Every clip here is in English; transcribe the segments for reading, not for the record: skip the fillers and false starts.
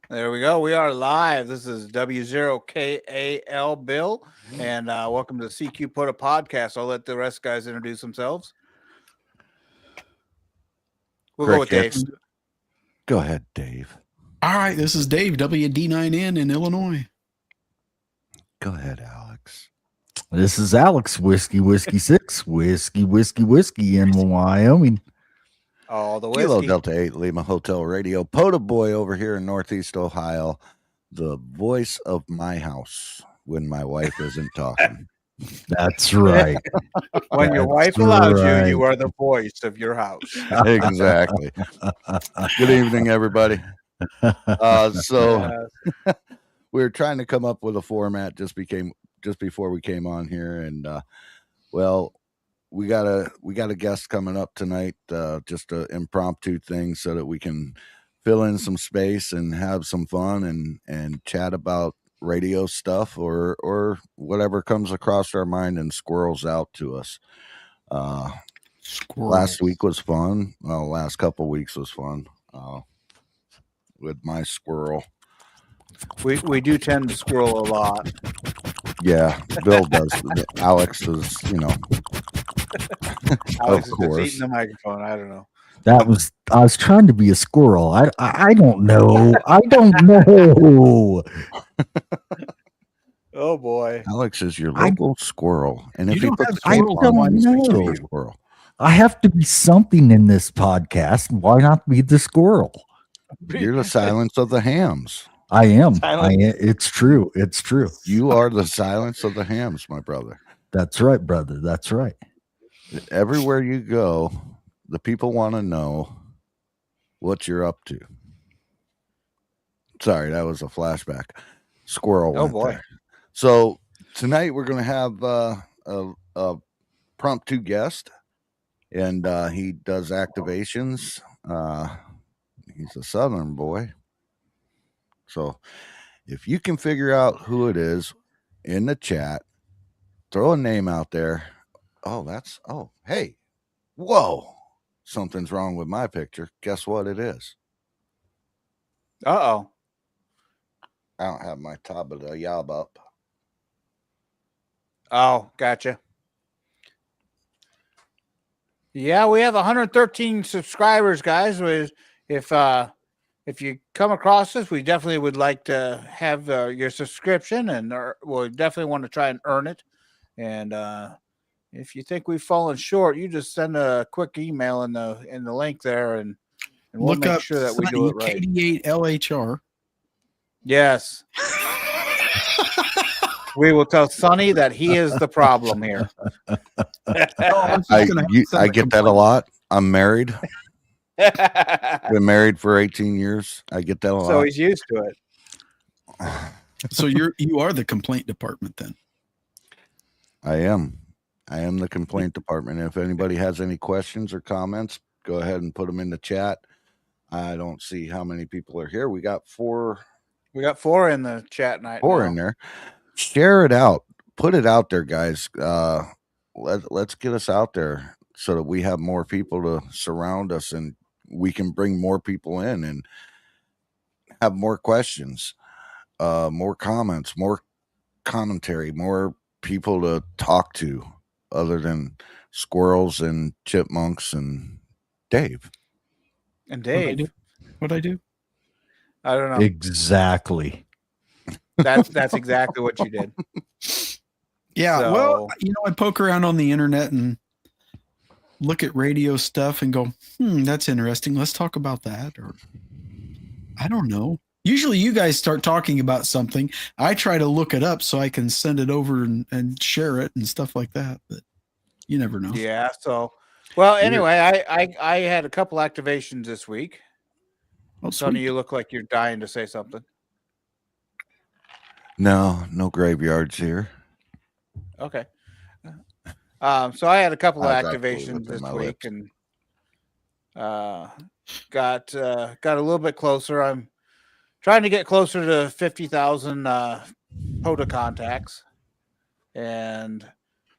There we go. We are live. This is W0KAL Bill, and welcome to the CQ POTA Podcast. I'll let the rest guys introduce themselves. We'll go with Dave. Go ahead, Dave. All right, this is Dave, WD9N in Illinois. Go ahead, Alex. This is Alex, Whiskey 6, Whiskey in Wyoming. All the Kilo whiskey. Delta 8 Lima Hotel Radio. POTA Boy over here in Northeast Ohio. The voice of my house when my wife isn't talking. That's right. When your wife allows you, you are the voice of your house. Exactly. Good evening, everybody. So we were trying to come up with a format just before we came on here, and we got a guest coming up tonight, just an impromptu thing so that we can fill in some space and have some fun and chat about radio stuff or whatever comes across our mind and squirrels out to us. Last week was fun. Well, last couple weeks was fun with my squirrel. We do tend to squirrel a lot. Yeah, Bill does. Alex is, Alex of course. is just eating the microphone. I don't know. I was trying to be a squirrel. I don't know. I don't know. Oh boy. Alex is your local squirrel. And if You he don't puts have squirrels squirrel on, he's no. going to be a squirrel. I have to be something in this podcast. Why not be the squirrel? You're the silence of the hams. I am. Silence. It's true. It's true. You are the silence of the hams, my brother. That's right, brother. That's right. Everywhere you go, the people want to know what you're up to. Sorry, that was a flashback. Squirrel. Oh boy. There. So tonight we're going to have a promptu guest, and he does activations. He's a Southern boy. So if you can figure out who it is in the chat, throw a name out there. Hey, whoa, something's wrong with my picture. Guess what it is? Uh-oh. I don't have my top of the yob up. Oh, gotcha. Yeah, we have 113 subscribers, guys. If you come across us, we definitely would like to have your subscription, and we'll definitely want to try and earn it. And if you think we've fallen short, you just send a quick email in the link there, and we'll Look make up sure that we do it right. KD8LHR. Yes. We will tell Sonny that he is the problem here. I get that a lot. I'm married. Been married for 18 years. I get that a lot. So he's used to it. So you are the complaint department then. I am the complaint department. If anybody has any questions or comments, go ahead and put them in the chat. I don't see how many people are here. We got four. We got 4 in the chat night. Four in there. Share it out. Put it out there, guys. Let's get us out there so that we have more people to surround us and we can bring more people in and have more questions, more comments, more commentary, more people to talk to other than squirrels and chipmunks and Dave. And Dave. What'd I do? I don't know. Exactly. That's exactly what you did. Yeah. So- Well, I poke around on the internet and look at radio stuff and go, that's interesting. Let's talk about that. Or I don't know. Usually you guys start talking about something. I try to look it up so I can send it over and share it and stuff like that. But you never know. Yeah. So, well, anyway, I had a couple activations this week. Oh, Sonny, sweet. you look like you're dying to say something. No graveyards here. Okay. So I had a couple of I was actually activations licking this my week, lips. and got a little bit closer. I'm trying to get closer to 50,000 POTA contacts, and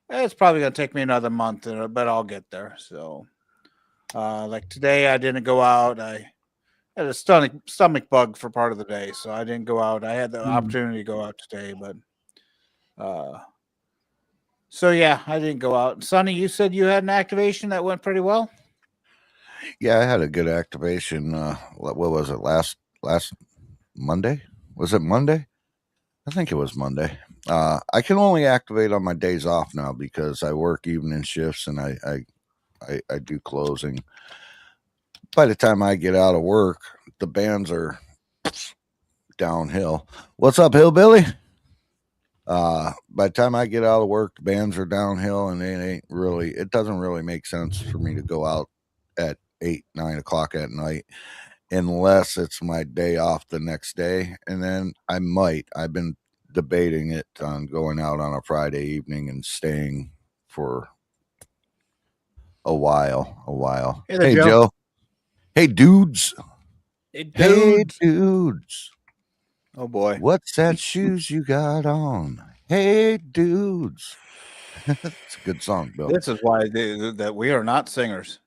it's probably going to take me another month, but I'll get there. So, like today, I didn't go out. I had a stomach bug for part of the day, so I didn't go out. I had the opportunity to go out today, but so yeah, I didn't go out. Sonny, you said you had an activation that went pretty well. Yeah, I had a good activation. What was it? Last Monday? Was it Monday? I think it was Monday. I can only activate on my days off now because I work evening shifts and I do closing. By the time I get out of work, the bands are downhill. What's up, Hillbilly? By the time I get out of work, the bands are downhill, and it doesn't really make sense for me to go out at 8, 9 o'clock at night unless it's my day off the next day. And then I've been debating it on going out on a Friday evening and staying for a while. Hey, Joe. Hey, dudes. Hey, dudes. Oh boy. What's that shoes you got on? Hey, dudes. It's a good song, Bill. This is why that we are not singers.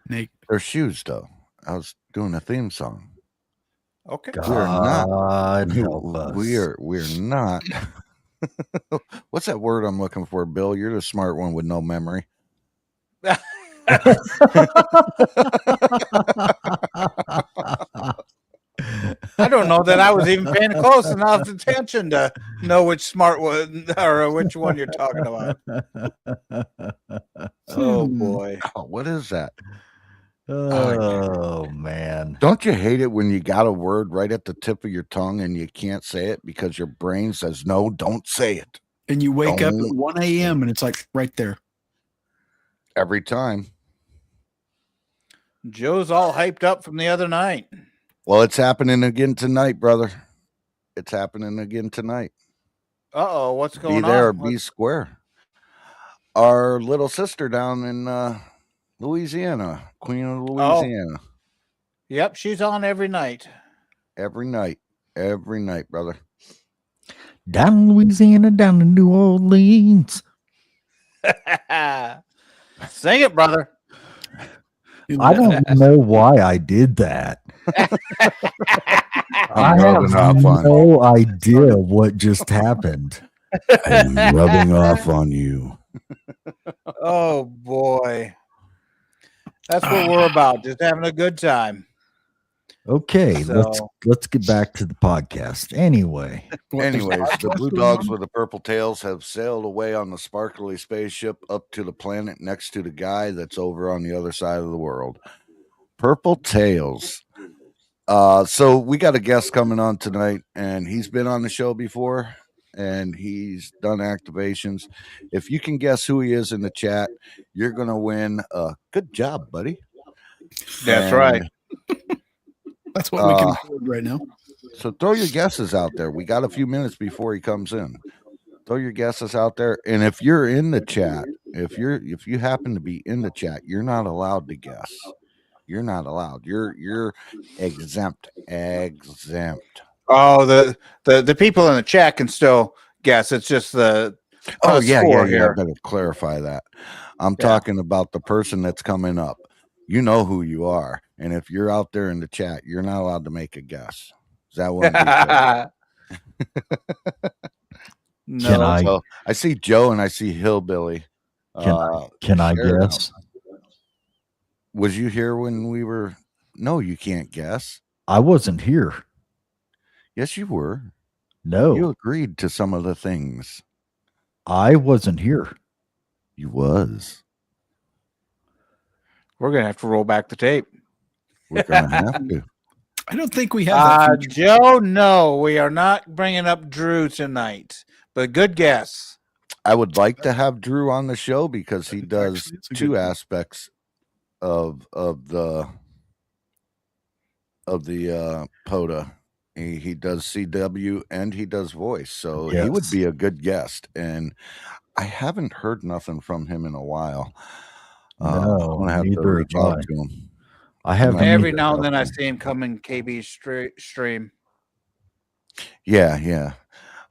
They're shoes, though. I was doing a theme song. Okay. God help us. We're not. What's that word I'm looking for, Bill? You're the smart one with no memory. I don't know that I was even paying close enough attention to know which smart one or which one you're talking about. Oh boy. Oh, what is that? Oh man. Don't you hate it when you got a word right at the tip of your tongue and you can't say it because your brain says, no, don't say it. And you wake up at 1 a.m. and it's like right there. Every time. Joe's all hyped up from the other night. Well, it's happening again tonight, brother. It's happening again tonight. Uh-oh, what's going on? Be there or be square. Our little sister down in Louisiana, Queen of Louisiana. Oh. Yep, she's on every night. Every night, brother. Down in Louisiana, down in New Orleans. Sing it, brother. I don't know why I did that. I have no idea what just happened. I'm rubbing off on you. Oh boy. That's what we're about, just having a good time. Okay, let's get back to the podcast. Anyways, the Blue Dogs with the Purple Tails have sailed away on the sparkly spaceship up to the planet next to the guy that's over on the other side of the world. Purple Tails. So we got a guest coming on tonight, and he's been on the show before, and he's done activations. If you can guess who he is in the chat, you're going to win. Good job, buddy. That's right. That's what we can afford right now. So throw your guesses out there. We got a few minutes before he comes in. Throw your guesses out there. And if you're in the chat, if you happen to be in the chat, you're not allowed to guess. You're not allowed. You're exempt. Oh, the people in the chat can still guess. It's just the yeah. Here. I better clarify that. I'm talking about the person that's coming up. You know who you are. And if you're out there in the chat, you're not allowed to make a guess. Is that what? No. So I see Joe and I see Hillbilly. Can I guess? Was you here when we were? No, you can't guess. I wasn't here. Yes, you were. No. You agreed to some of the things. I wasn't here. You was. We're going to have to roll back the tape. We're going to have to. I don't think we have that. Joe, no, we are not bringing up Drew tonight, but good guess. I would like to have Drew on the show because he does two aspects of the POTA. He does CW and he does voice, so he would be a good guest. And I haven't heard nothing from him in a while. I'm gonna have to reach out to him. I have every now and then I see him come in KB stream. Yeah.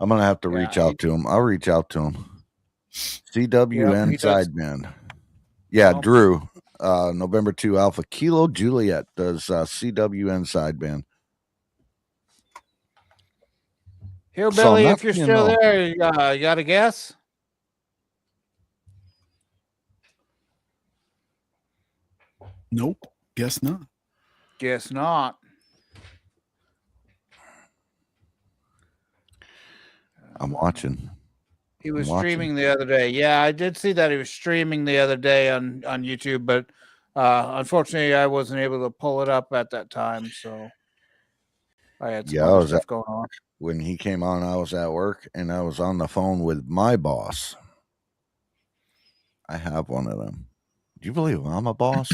I'm gonna have to reach out to him. I'll reach out to him. CW and Sideman. Yeah, Drew. November 2 Alpha Kilo Juliet does CWN sideband. Hillbilly, So if you're nothing, still there, you got a guess? Nope. Guess not. Guess not. I'm watching. He was I'm watching. streaming the other day. Yeah, I did see that he was streaming the other day on YouTube, but unfortunately, I wasn't able to pull it up at that time. So I had some other stuff going on. When he came on, I was at work and I was on the phone with my boss. I have one of them. Do you believe I'm a boss?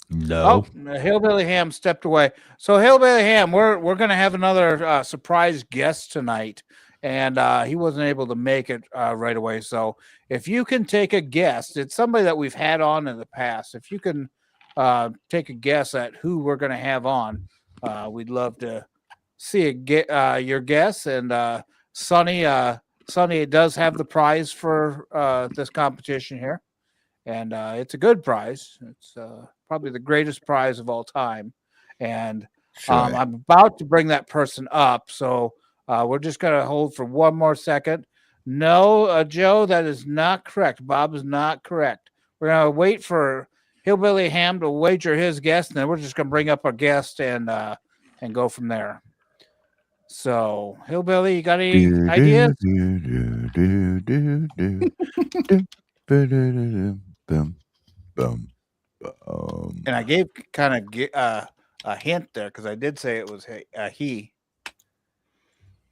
No. Oh, Hillbilly Ham stepped away. So Hillbilly Ham, we're gonna have another surprise guest tonight, and he wasn't able to make it right away. So if you can take a guess, it's somebody that we've had on in the past. If you can take a guess at who we're gonna have on, we'd love to see your guess. And Sonny does have the prize for this competition here, and it's a good prize. It's probably the greatest prize of all time. And I'm about to bring that person up. So we're just going to hold for one more second. No, Joe, that is not correct. Bob is not correct. We're going to wait for Hillbilly Ham to wager his guess, and then we're just going to bring up our guest and go from there. So, Hillbilly, you got any ideas? And I gave kind of a hint there because I did say it was he.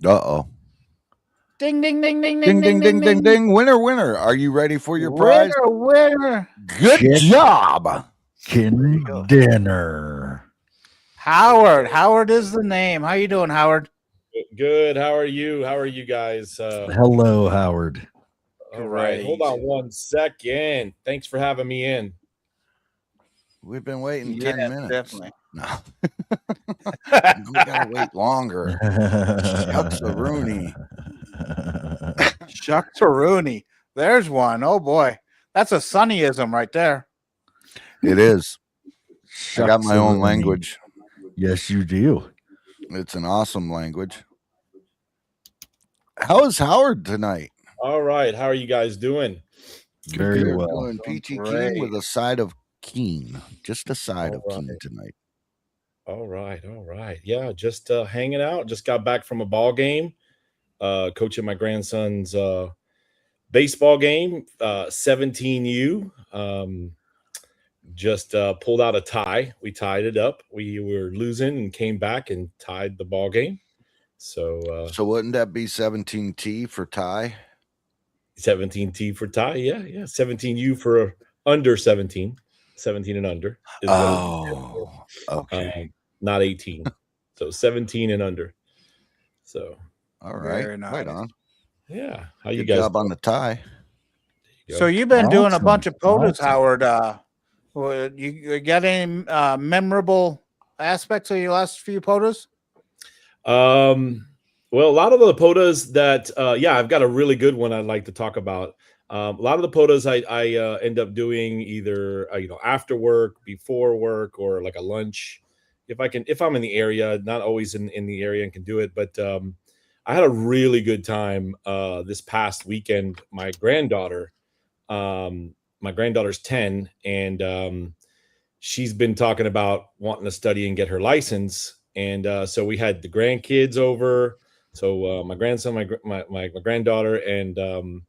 Uh-oh. Ding, ding, ding, ding, Ding, ding, ding, ding, ding. Winner, winner. Are you ready for your prize? Winner. Good job. Chicken dinner. Howard. Howard is the name. How you doing, Howard? Good. How are you? How are you guys? Hello, Howard. All right. Hold on 1 second. Thanks for having me in. We've been waiting 10 minutes. Definitely. No. We gotta wait longer. Shucks a Rooney. Shucks a Rooney. There's one. Oh boy. That's a Sonnyism right there. It is. I got my own language. Yes, you do. It's an awesome language. How is Howard tonight? All right. How are you guys doing? Very We're well. doing peachy keen with a side of keen. Just a side of keen tonight. All right. All right. Yeah, just hanging out. Just got back from a ball game. Coaching my grandson's baseball game, 17U. Just pulled out a tie. We tied it up. We were losing and came back and tied the ball game. So wouldn't that be 17T for tie? 17T for tie. Yeah. 17U for under 17. 17 and under. Okay. Not 18. So 17 and under. So all right. Very nice. Right on. Yeah. How Good you guys job on the tie. So you've been doing a Awesome. bunch of POTAs, Awesome. Howard. You got any memorable aspects of your last few POTAs? Well, a lot of the POTAs that, I've got a really good one I'd like to talk about. A lot of the POTAs I end up doing either, after work, before work, or like a lunch. If I'm in the area, not always in the area and can do it, but I had a really good time this past weekend. My granddaughter's 10, and she's been talking about wanting to study and get her license. And so we had the grandkids over. So my grandson, my granddaughter, and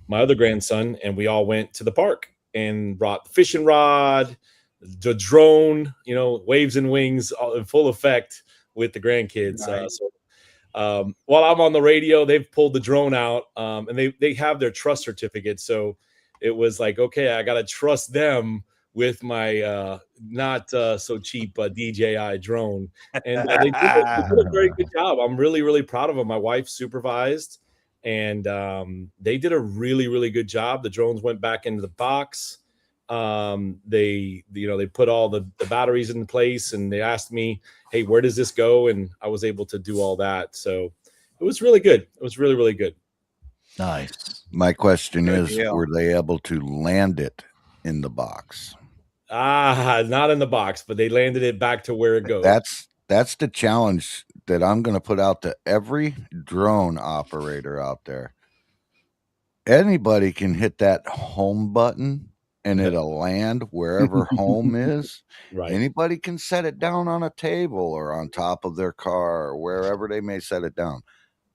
my other grandson, and we all went to the park and brought the fishing rod, the drone, waves and wings, all in full effect with the grandkids. Nice. While I'm on the radio, they've pulled the drone out, and they have their trust certificate. So it was like, okay, I got to trust them with my not so cheap DJI drone. And they did a very good job. I'm really, really proud of them. My wife supervised, and they did a really, really good job. The drones went back into the box. They put all the batteries in place, and they asked me, hey, where does this go? And I was able to do all that. So it was really good. It was really, really good. Nice. My question Good is, deal. were they able to land it in the box. Not in the box, but they landed it back to where it goes. That's the challenge that I'm going to put out to every drone operator out there. Anybody can hit that home button and it'll land wherever home is. Right. Anybody can set it down on a table or on top of their car or wherever they may set it down.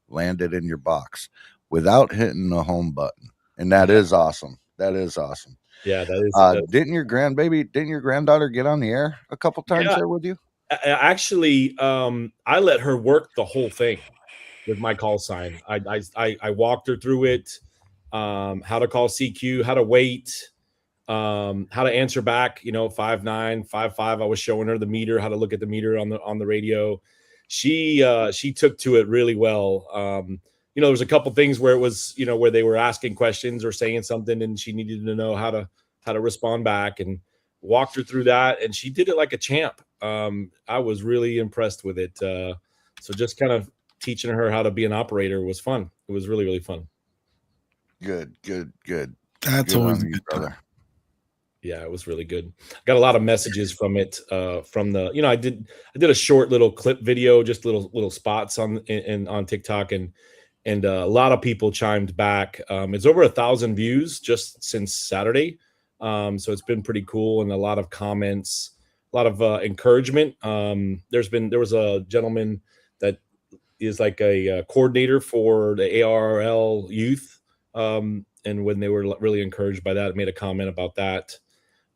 Land it in your box without hitting the home button. And that is awesome. That is awesome. Yeah, that is. Didn't your granddaughter get on the air a couple times there with you? Actually, I let her work the whole thing with my call sign. I walked her through it, how to call CQ, how to wait, how to answer back, 5.9, 5.5. I was showing her the meter, how to look at the meter on the radio. She took to it really well. There was a couple things where it was, where they were asking questions or saying something and she needed to know how to respond back, and walked her through that. And she did it like a champ. I was really impressed with it. So just kind of teaching her how to be an operator was fun. It was really, really fun. Good. That's Good always on a you, good brother. time. Yeah, it was really good. Got a lot of messages from it. From the, I did a short little clip video, just little spots on TikTok, and a lot of people chimed back. It's over 1,000 views just since Saturday. So it's been pretty cool, and a lot of comments, a lot of encouragement. There was a gentleman that is like a coordinator for the ARL youth. And when they were really encouraged by that, made a comment about that.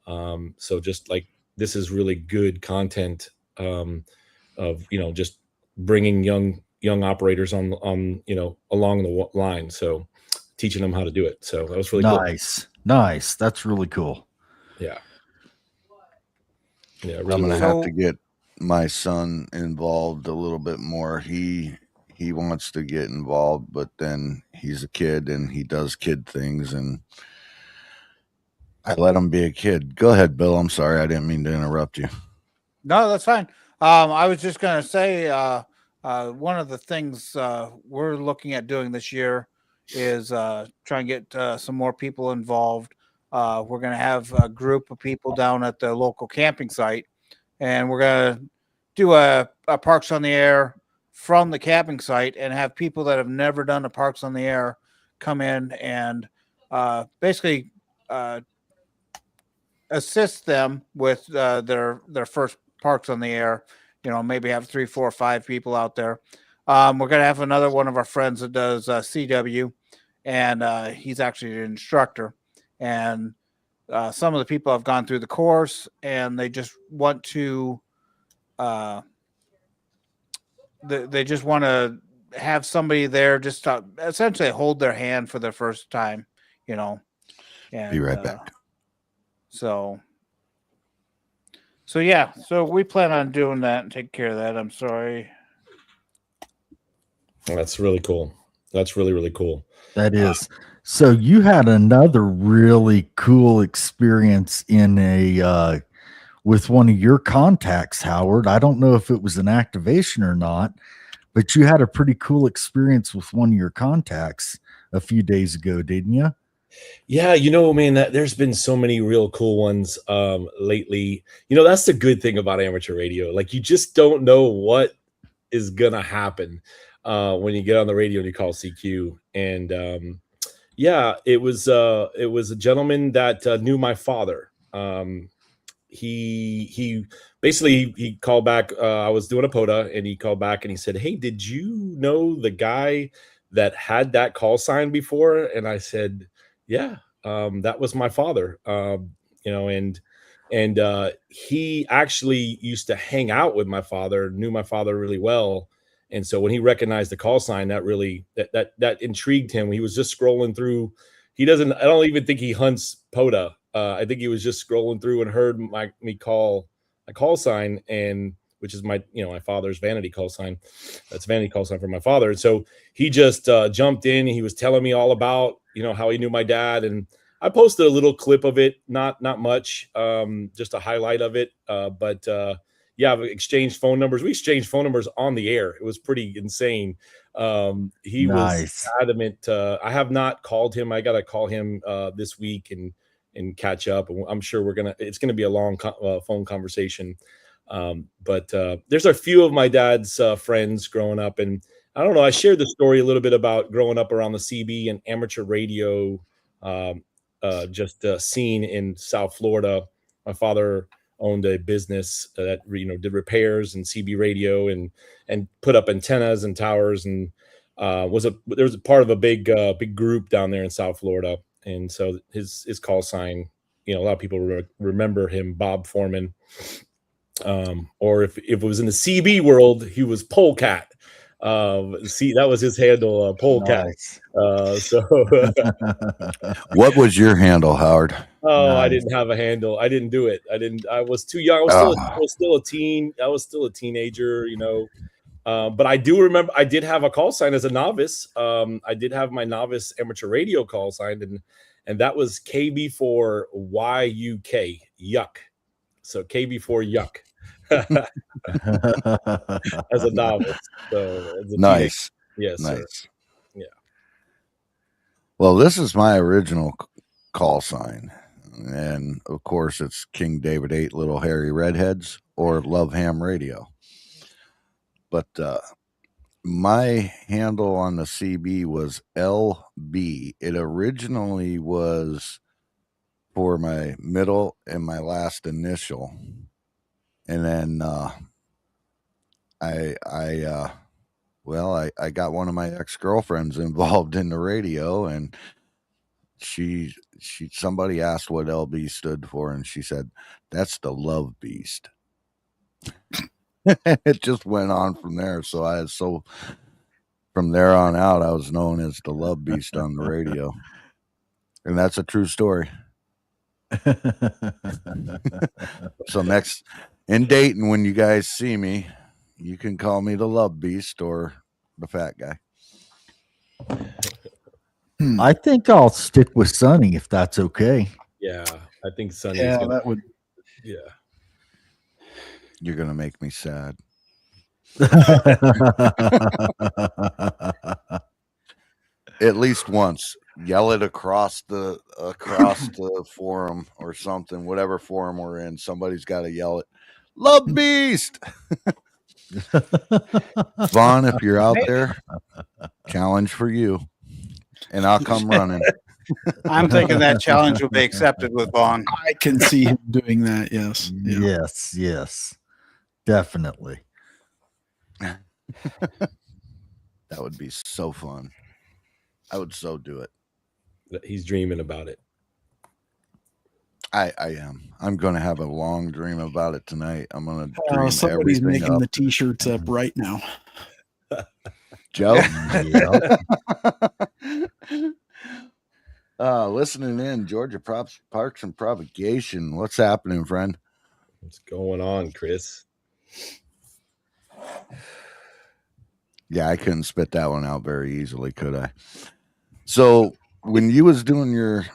So just like, this is really good content, of, just bringing young operators on, along the line. So teaching them how to do it. So that was really cool. Nice. That's really cool. Yeah. Yeah. I'm Really going to cool. have to get my son involved a little bit more. He wants to get involved, but then he's a kid and he does kid things, and I let him be a kid. Go ahead, Bill. I'm sorry. I didn't mean to interrupt you. No, that's fine. I was just going to say, one of the things we're looking at doing this year is try and get some more people involved. We're going to have a group of people down at the local camping site, and we're going to do a Parks on the Air from the camping site and have people that have never done a Parks on the Air come in and basically assist them with their first Parks on the Air. Maybe have 3, 4, 5 people out there. We're going to have another one of our friends that does CW, and he's actually an instructor. And some of the people have gone through the course, and they just want to they just want to have somebody there just to essentially hold their hand for their first time, And, Be right back. So yeah, so we plan on doing that and take care of that. I'm sorry. That's really cool. That's really, really cool. That is. So you had another really cool experience in a with one of your contacts, Howard. I don't know if it was an activation or not, but you had a pretty cool experience with one of your contacts a few days ago, didn't you? Yeah, man, there's been so many real cool ones lately. That's the good thing about amateur radio. Like, you just don't know what is gonna happen when you get on the radio and you call CQ. And yeah, it was a gentleman that knew my father. He basically, he called back. I was doing a POTA, and he called back and he said, "Hey, did you know the guy that had that call sign before?" And I said, "Yeah, that was my father." And he actually used to hang out with my father, knew my father really well. And so when he recognized the call sign, that really that intrigued him. He was just scrolling through. I don't even think he hunts POTA. I think he was just scrolling through and heard me call a call sign, and which is my father's vanity call sign. That's vanity call sign for my father. And so he just jumped in. He was telling me all about, how he knew my dad. And I posted a little clip of it, not much, just a highlight of it. But yeah, we exchanged phone numbers. We exchanged phone numbers on the air. It was pretty insane. He was adamant. I have not called him. I got to call him this week and catch up. And I'm sure it's gonna be a long phone conversation. But there's a few of my dad's friends growing up, and I don't know. I shared the story a little bit about growing up around the CB and amateur radio, scene in South Florida. My father owned a business that did repairs and CB radio and put up antennas and towers, and there was a part of a big group down there in South Florida. And so his call sign, a lot of people remember him, Bob Foreman. Or if it was in the CB world, he was Polecat. That was his handle, Polecat. Nice. What was your handle, Howard? Oh, Nice. I didn't have a handle. I didn't do it. I was too young. I was still a teen. I was still a teenager, but I do remember I did have a call sign as a novice. I did have my novice amateur radio call sign, and that was KB4 YUK, yuck. So KB4 yuck. As a novice. So as a Nice. Yes, Nice. sir. Yeah. Well, this is my original call sign. And of course, it's King David 8 Little Hairy Redheads or Love Ham Radio. But my handle on the CB was LB. It originally was for my middle and my last initial. And then I got one of my ex-girlfriends involved in the radio, and somebody asked what LB stood for, and she said, "That's the Love Beast." It just went on from there. So from there on out, I was known as the Love Beast on the radio, and that's a true story. So next in Dayton, when you guys see me, you can call me the Love Beast or the Fat Guy. I think I'll stick with Sonny if that's okay. Yeah, I think Sonny. Yeah, that would. Yeah. You're gonna make me sad. At least once. Yell it across the forum or something, whatever forum we're in. Somebody's got to yell it. Love Beast. Vaughn, if you're out there, challenge for you, and I'll come running. I'm thinking that challenge will be accepted with Vaughn. I can see him doing that. Yes. Yeah. Yes, definitely. That would be so fun. I would so do it. He's dreaming about it. I am. I'm going to have a long dream about it tonight. I'm going to dream Somebody's everything making up. the t-shirts up right now. Joe? Yep. Listening in, Georgia Parks and Propagation. What's happening, friend? What's going on, Chris? Yeah, I couldn't spit that one out very easily, could I? So when you was doing your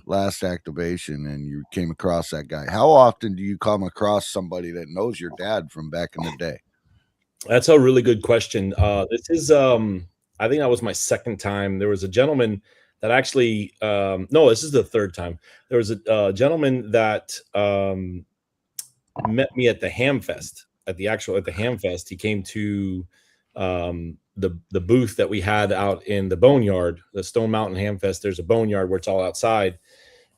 last activation and you came across that guy, how often do you come across somebody that knows your dad from back in the day? That's a really good question. This is I think that was my second time. There was a gentleman that actually no, this is the third time. There was a gentleman that met me at the Ham Fest. At the Ham Fest, he came to the booth that we had out in the Boneyard, the Stone Mountain Ham Fest. There's a boneyard where it's all outside,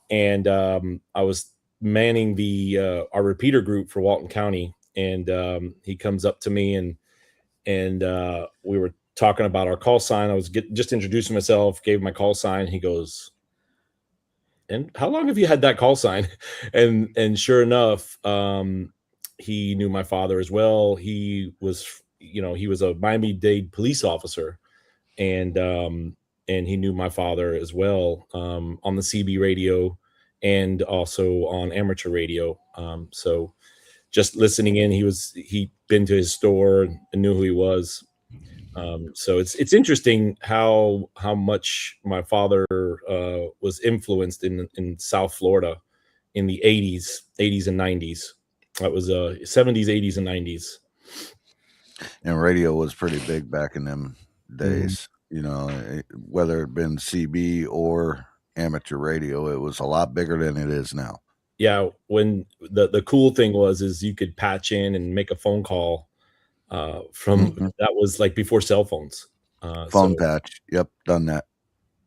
and I was manning our repeater group for Walton County, and he comes up to me and we were talking about our call sign. I was just introducing myself, gave my call sign. He goes, "And how long have you had that call sign?" And sure enough, he knew my father as well. He was a Miami-Dade police officer, and he knew my father as well on the CB radio and also on amateur radio. So just listening in, he'd been to his store and knew who he was. So it's interesting how much my father was influenced in South Florida in the 80s and 90s. That was 70s, 80s, and 90s. And radio was pretty big back in them days, whether it been CB or amateur radio. It was a lot bigger than it is now. Yeah, when the cool thing is you could patch in and make a phone call from that was like before cell phones. Phone patch. Yep, done that.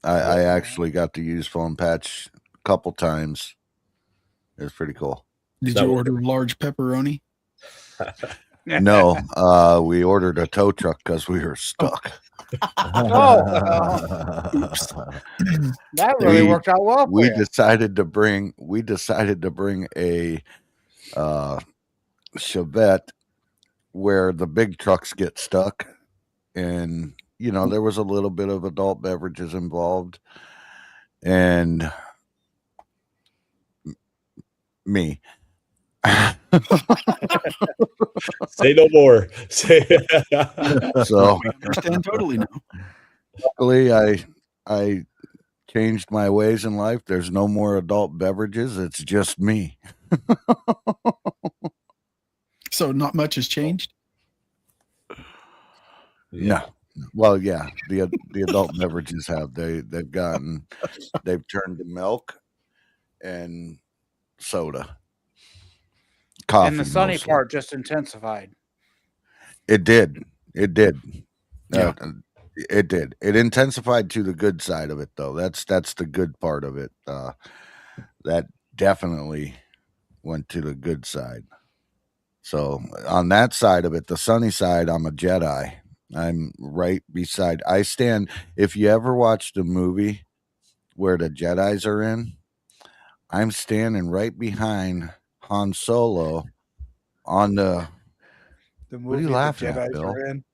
I actually got to use phone patch a couple times. It was pretty cool. Did you order a large pepperoni? No, we ordered a tow truck because we were stuck. Oops. That really worked out well. We decided to bring a Chevette where the big trucks get stuck, and there was a little bit of adult beverages involved, and me. Say no more. So I understand totally now. Luckily, I changed my ways in life. There's no more adult beverages. It's just me. So not much has changed? No. Well, yeah, the adult beverages have. They've turned to milk and soda. Coffee, and the sunny mostly. part just intensified. It did. It did. Yeah. It did. It intensified to the good side of it, though. That's the good part of it. That definitely went to the good side. So on that side of it, the sunny side, I'm a Jedi. I'm right beside. I stand. If you ever watched a movie where the Jedis are in, I'm standing right behind Han Solo on the movie what are you laughing at, Jedis Bill? are in.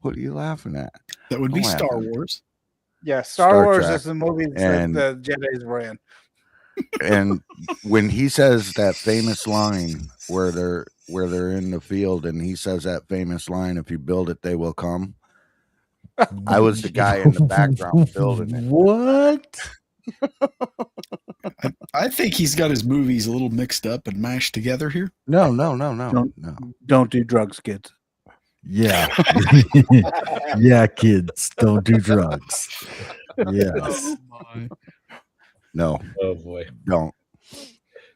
What are you laughing at? That would be Don't laugh Star at me. Wars. Yeah, Star Star Wars Trek. is the movie that And- the Jedis were in. And when he says that famous line where they're in the field, and he says that famous line, "If you build it, they will come." I was the guy in the background building it. What? I think he's got his movies a little mixed up and mashed together here. No. Don't do drugs, kids. Yeah. Yeah, kids, don't do drugs. Yes. No, Oh boy. don't.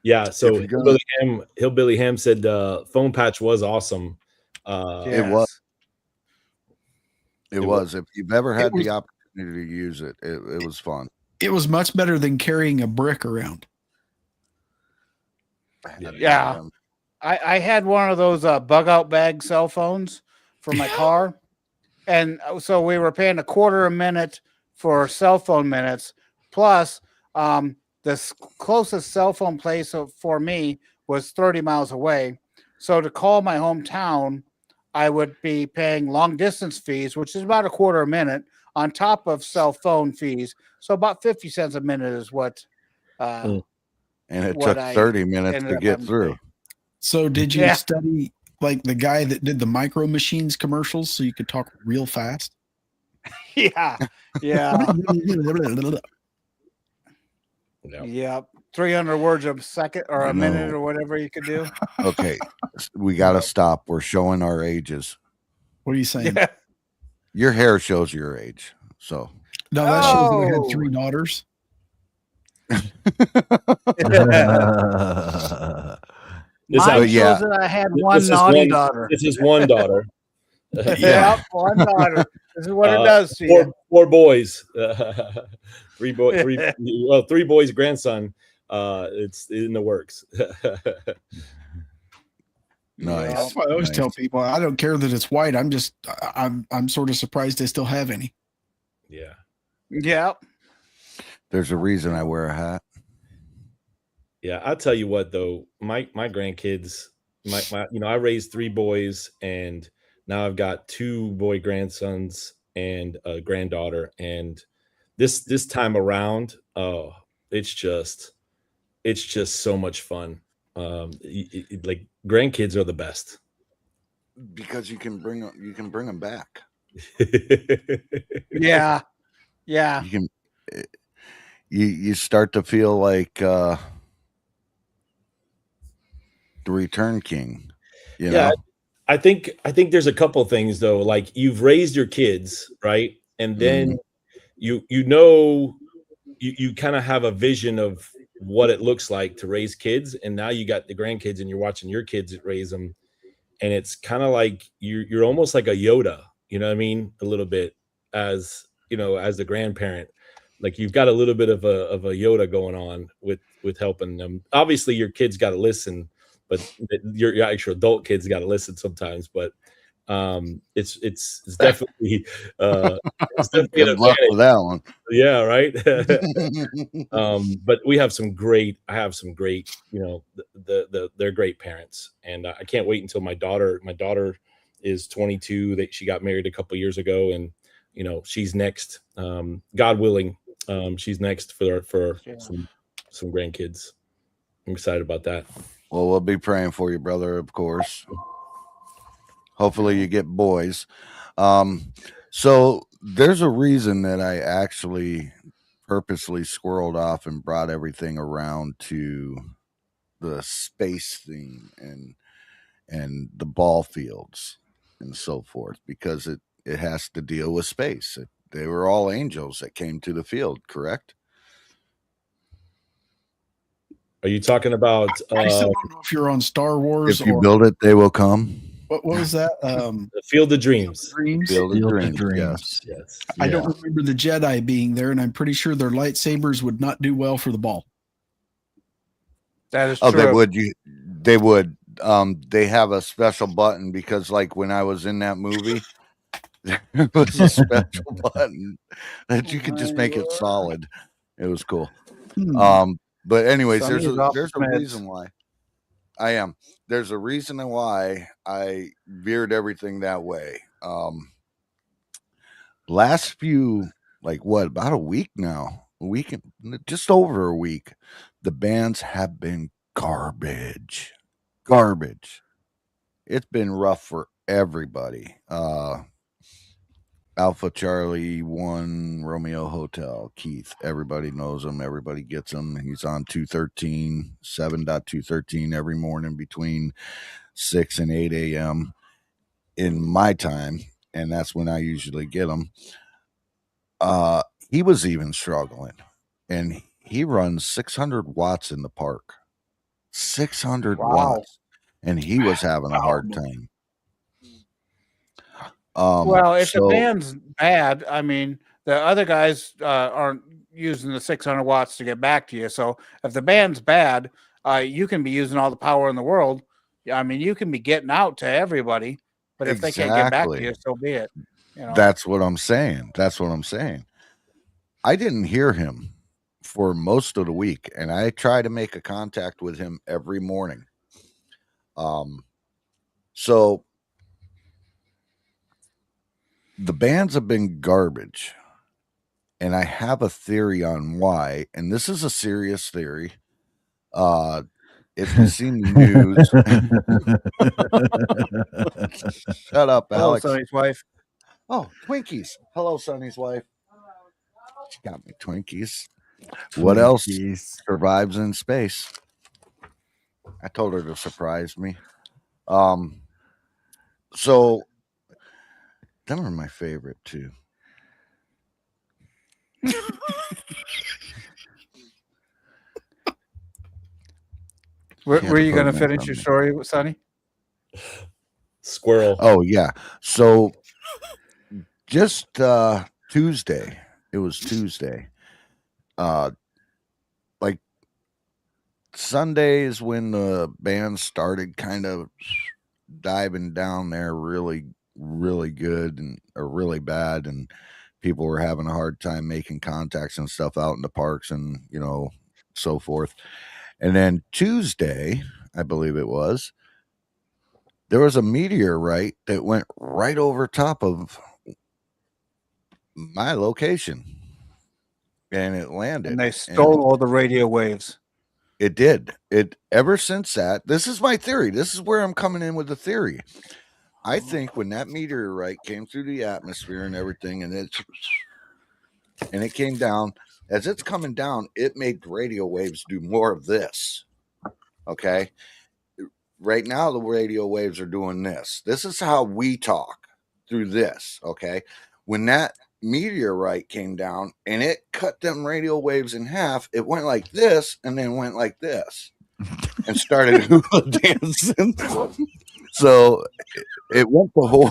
Yeah. So If you're gonna- Hillbilly Ham said phone patch was awesome. It was. It was. If you've ever had was- the opportunity to use it, it was fun. It was much better than carrying a brick around. Yeah. I had one of those bug out bag cell phones for my car. And so we were paying $0.25 a minute for cell phone minutes. Plus, the closest cell phone place for me was 30 miles away. So to call my hometown, I would be paying long distance fees, which is about $0.25 a minute on top of cell phone fees. So about 50 cents a minute is what. And it what took I 30 minutes ended to up get having to through. pay. So did you Yeah. study like the guy that did the Micro Machines commercials so you could talk real fast? Yeah. Yeah. Yeah. Yep. 300 words a second or a No. minute or whatever you could do. Okay, we got to stop. We're showing our ages. What are you saying? Yeah. Your hair shows your age. So No, that shows that I Oh. had 3 daughters. This Mine But yeah. shows that I had one This is naughty daughter. This is one daughter. Yeah, one daughter. This is what it does to you. Four boys. Three boys, grandson. It's in the works. Nice. That's why I always tell people I don't care that it's white. I'm sort of surprised I still have any. Yeah. Yeah. there's a reason I wear a hat. Yeah, I'll tell you what though, my grandkids, my I raised 3 boys, and now I've got 2 boy grandsons and a granddaughter, and this time around, oh, it's just so much fun. Like grandkids are the best Because you can bring them back. Yeah. Yeah. You can you start to feel like the return king. You Yeah, know? I think there's a couple things though. Like you've raised your kids, right? And then you kind of have a vision of what it looks like to raise kids, and now you got the grandkids and you're watching your kids raise them, and it's kind of like you're almost like a Yoda, you know what I mean, a little bit, as as the grandparent, like you've got a little bit of a Yoda going on with helping them. Obviously your kids got to listen, but your actual adult kids got to listen sometimes, but it's definitely it's definitely an Good luck advantage. with that one. Yeah, right. But I have some great, they're great parents, and I can't wait until my daughter is 22. That she got married a couple years ago, and she's next, God willing. She's next for some grandkids. I'm excited about that. Well, we'll be praying for you, brother, of course. Hopefully you get boys. So there's a reason that I actually purposely squirreled off and brought everything around to the space theme and the ball fields and so forth, because it has to deal with space. They were all angels that came to the field, correct? Are you talking about I still don't know if you're on Star Wars If you or build it, they will come. what was that? the Field of Dreams? Dreams. Field of Field of Dreams, Dreams. Yes. I don't remember the Jedi being there, and I'm pretty sure their lightsabers would not do well for the ball. That is true. Oh, they would. They have a special button, because like when I was in that movie, there was a special button that you could just make it solid. It was cool. But anyways, Sonny's there's off a meds. reason why I am. There's a reason why I veered everything that way. Last few, about a week now, just over a week, the bands have been garbage. It's been rough for everybody. Alpha Charlie 1 Romeo Hotel, Keith, everybody knows him, everybody gets him. He's on 7.213 every morning between 6 and 8 a.m. in my time, and that's when I usually get him. He was even struggling, and he runs 600 watts in the park. 600 watts, and he was having a hard time. Well, if the band's bad, I mean, the other guys aren't using the 600 watts to get back to you. So if the band's bad, you can be using all the power in the world. I mean, you can be getting out to everybody, but if they can't get back to you, so be it. That's what I'm saying. I didn't hear him for most of the week, and I try to make a contact with him every morning. So the bands have been garbage, and I have a theory on why, and this is a serious theory. If you've seen the news, shut up, Alex. Hello, Sonny's wife. Oh, Twinkies. Hello, Sonny's wife. She got me Twinkies. What else survives in space? I told her to surprise me. So them are my favorite too. Were you going to finish your story, Sonny? Squirrel. Oh yeah. So just Tuesday. It was Tuesday. Like Sunday is when the band started kind of diving down there really, really good or really bad, and people were having a hard time making contacts and stuff out in the parks and so forth. And then Tuesday, I believe it was, there was a meteorite that went right over top of my location, and it landed. And they stole all the radio waves. It did. Ever since that, this is my theory. This is where I'm coming in with the theory. I think when that meteorite came through the atmosphere and everything, and it came down, as it's coming down, it made radio waves do more of this. Okay. Right now, the radio waves are doing this. This is how we talk, through this. Okay. When that meteorite came down and it cut them radio waves in half. It went like this and then went like this and started hula dancing. So it went the whole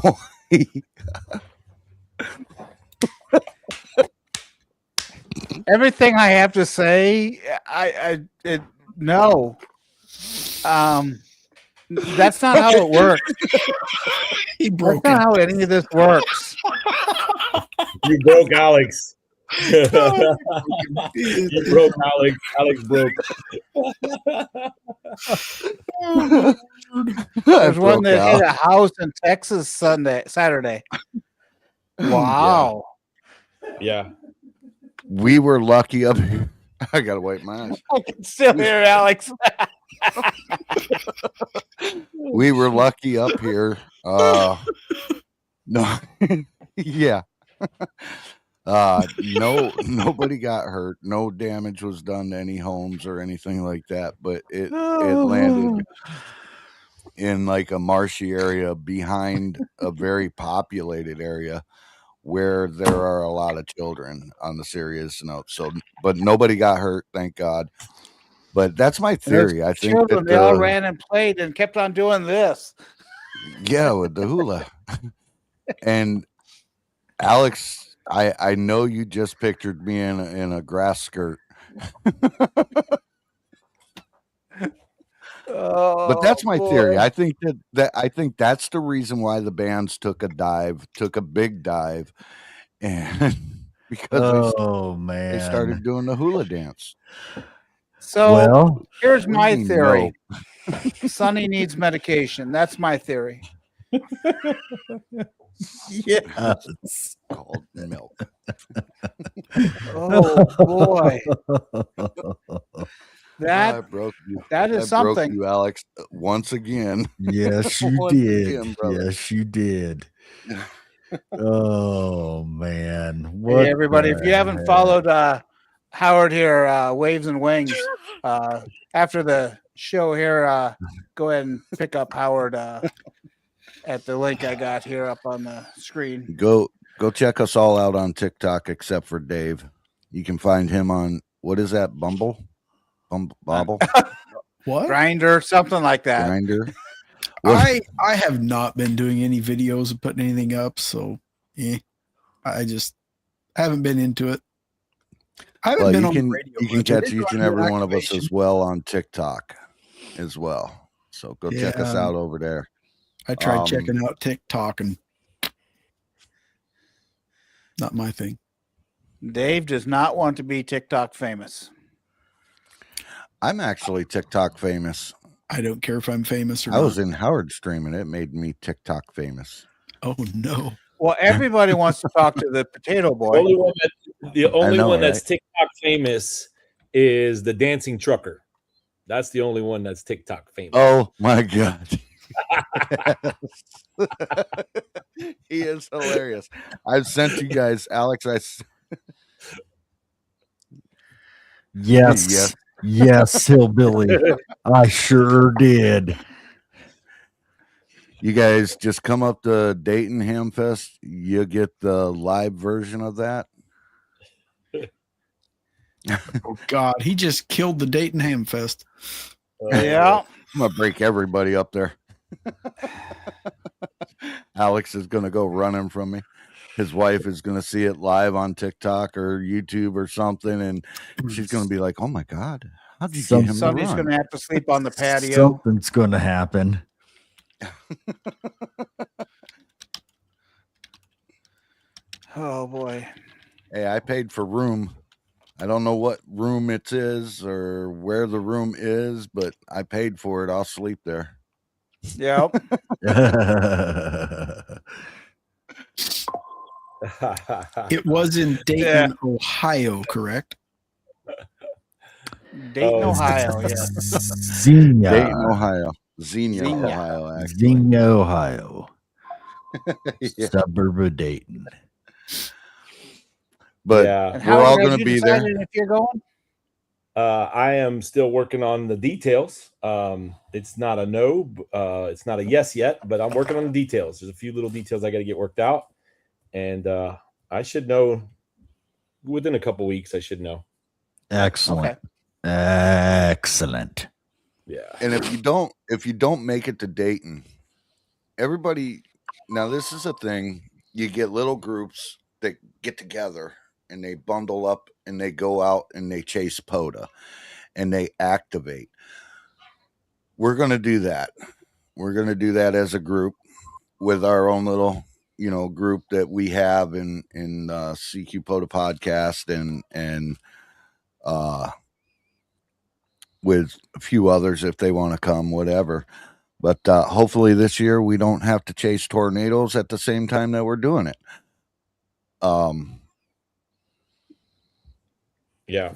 Everything I have to say, no. That's not how it works. He That's broke not it. how any of this works. You broke Alex. You broke Alex. Alex broke. There's one that hit a house in Texas Saturday. Wow. Yeah. We were lucky up here. I gotta wipe my eyes. I can still hear Alex. We were lucky up here. No, yeah. Nobody got hurt. No damage was done to any homes or anything like that. But it landed in like a marshy area behind a very populated area where there are a lot of children on the serious note. So, but nobody got hurt, thank God. But that's my theory. I think children, that they all ran and played and kept on doing this. Yeah, with the hula. And Alex, I know you just pictured me in a grass skirt. But that's my theory. I think that that's the reason why the bands took a big dive, and because they started doing the hula dance. So here's my theory. Sonny needs medication. That's my theory. Yeah, it's called milk. Oh boy. I broke you. That is something. Broke you, Alex, once again. Yes, you did. Again, yes, you did. Oh man. What hey, everybody, if you haven't followed Howard here, Waves and Wings, after the show here, go ahead and pick up Howard at the link I got here up on the screen. Go check us all out on TikTok except for Dave. You can find him on, what is that, Bumble? Bobble? What? Grinder, something like that. Grinder. I have not been doing any videos or putting anything up, so I just haven't been into it. I haven't been on the radio. You can catch each and every one of us as well on TikTok as well. So go check us out over there. I tried checking out TikTok and not my thing. Dave does not want to be TikTok famous. I'm actually TikTok famous. I don't care if I'm famous or not. I was in Howard streaming. It made me TikTok famous. Oh no. Well, everybody wants to talk to the potato boy. The only one that's TikTok famous is the dancing trucker. That's the only one that's TikTok famous. Oh my God. He is hilarious. I've sent you guys, Alex. Yes, hillbilly. I sure did. You guys just come up to Dayton Hamfest. You get the live version of that. Oh God, he just killed the Dayton Hamfest. Yeah. I'm gonna break everybody up there. Alex is gonna go running from me. His wife is gonna see it live on TikTok or YouTube or something, and she's gonna be like, "Oh my God, how'd you get him to run?" Gonna have to sleep on the patio. Something's gonna happen. Oh boy. Hey, I paid for room. I don't know what room it is or where the room is, but I paid for it. I'll sleep there. Yep. It was in Dayton, Ohio, correct? Dayton, Ohio. Yeah. Xenia. Dayton, Ohio. Xenia, Ohio. Actually. Xenia, Ohio. Yeah. Suburb of Dayton. But we're all going to be there. If you're going, I am still working on the details. It's not a no, it's not a yes yet, but I'm working on the details. There's a few little details I got to get worked out, and I should know within a couple weeks. I should know. Excellent. Excellent. Yeah. And if you don't make it to Dayton, everybody, now this is a thing, you get little groups that get together and they bundle up and they go out and they chase POTA and they activate. We're going to do that. We're going to do that as a group with our own little, group that we have in CQ POTA Podcast and with a few others if they want to come, whatever. But hopefully this year we don't have to chase tornadoes at the same time that we're doing it. Yeah.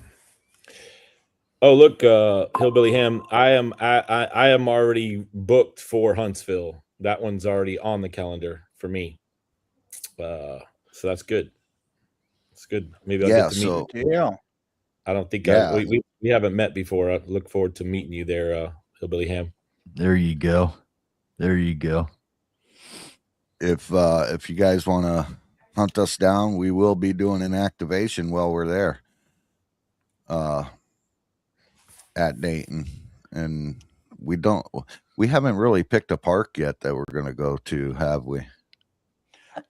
Oh, look, Hillbilly Ham. I am already booked for Huntsville. That one's already on the calendar for me. So that's good. It's good. Maybe I'll get to meet you. Yeah. I don't think Yeah. we haven't met before. I look forward to meeting you there, Hillbilly Ham. There you go. There you go. If you guys want to hunt us down, we will be doing an activation while we're there at Dayton. And we haven't really picked a park yet that we're going to go to, have we?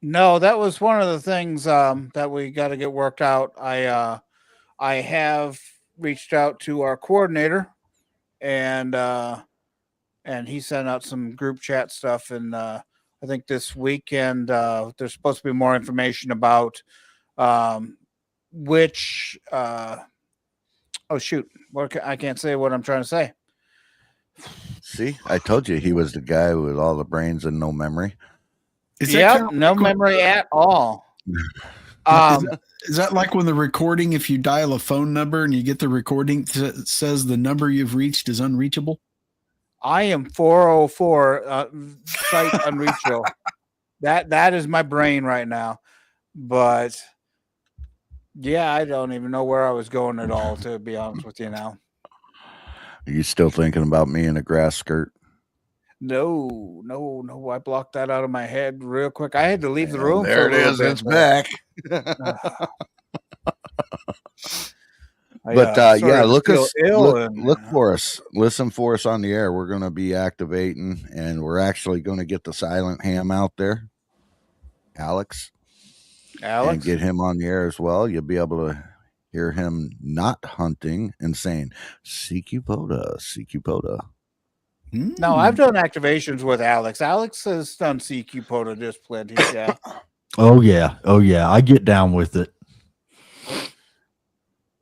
No, that was one of the things that we got to get worked out. I have reached out to our coordinator, and he sent out some group chat stuff. And I think this weekend there's supposed to be more information about which. Oh shoot! I can't say what I'm trying to say. See, I told you he was the guy with all the brains and no memory. Yep, no memory at all. Is that like when the recording, if you dial a phone number and you get the recording that says the number you've reached is unreachable? I am 404 site unreachable. That is my brain right now. But yeah, I don't even know where I was going at all, to be honest with you now. Are you still thinking about me in a grass skirt? No. I blocked that out of my head real quick. I had to leave the room. There it is. It's back. But yeah, look for us. Listen for us on the air. We're going to be activating, and we're actually going to get the silent ham out there, Alex, and get him on the air as well. You'll be able to hear him not hunting and saying CQ POTA. No, I've done activations with Alex. Alex has done CQ POTA just plenty. Yeah. Oh yeah. I get down with it.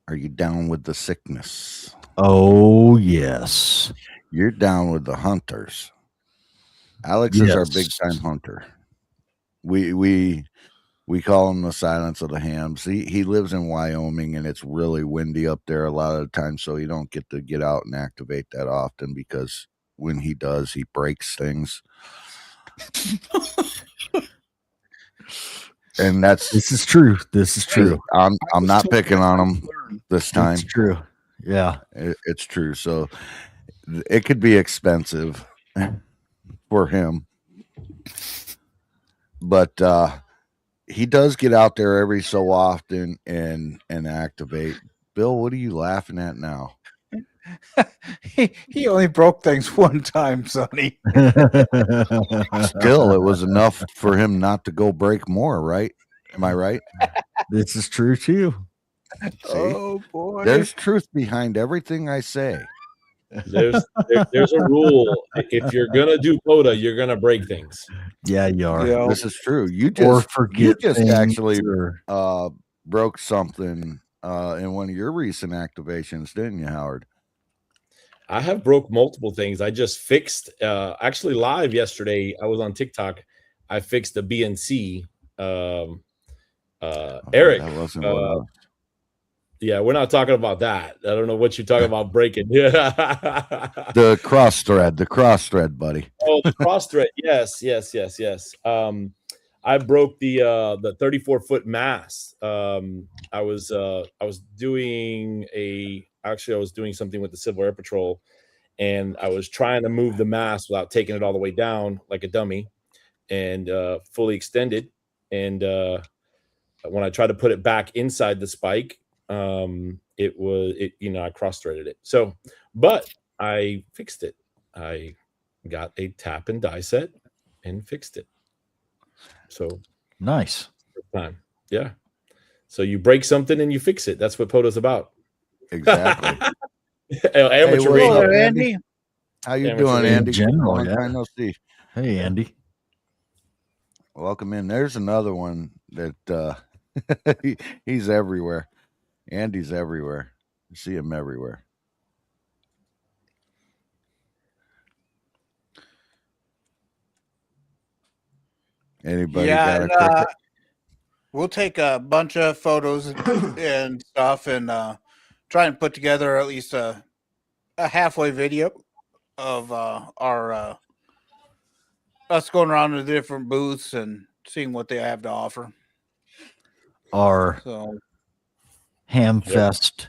Are you down with the sickness? Oh yes. You're down with the hunters. Alex is our big time hunter. We call him the Silence of the Hams. He lives in Wyoming, and it's really windy up there a lot of the time, so you don't get to get out and activate that often, because when he does, he breaks things. And this is true. I'm not picking on him this time. It's true. Yeah, it's true. So it could be expensive for him, but he does get out there every so often and activate. Bill, what are you laughing at now? he only broke things one time, Sonny. Still, it was enough for him not to go break more, right? Am I right? This is true too. See? Oh boy, there's truth behind everything I say. There's a rule. If you're gonna do POTA, you're gonna break things. Yeah, you are. Yeah. This is true. You just actually broke something in one of your recent activations, didn't you, Howard? I have broke multiple things. I just fixed actually live yesterday. I was on TikTok. I fixed the BNC. Eric. That wasn't yeah, we're not talking about that. I don't know what you're talking about breaking. Yeah. The cross thread, buddy. Oh, the cross thread. Yes. I broke the 34-foot mast. I was doing something with the Civil Air Patrol, and I was trying to move the mast without taking it all the way down like a dummy, and fully extended. And when I tried to put it back inside the spike, I cross-threaded it. So, but I fixed it. I got a tap and die set and fixed it. So Nice. time. Yeah. So you break something and you fix it. That's what POTA's about. Exactly. Amateur what's radio. up, Hello, Andy? Andy. How you Amateur doing, radio. Andy? General, Long yeah. time no see. Hey, Andy. Welcome in. There's another one that he's everywhere. Andy's everywhere. You see him everywhere. Anybody got a cricket? We'll take a bunch of photos and stuff and try and put together at least a halfway video of our us going around to the different booths and seeing what they have to offer. Our So Hamfest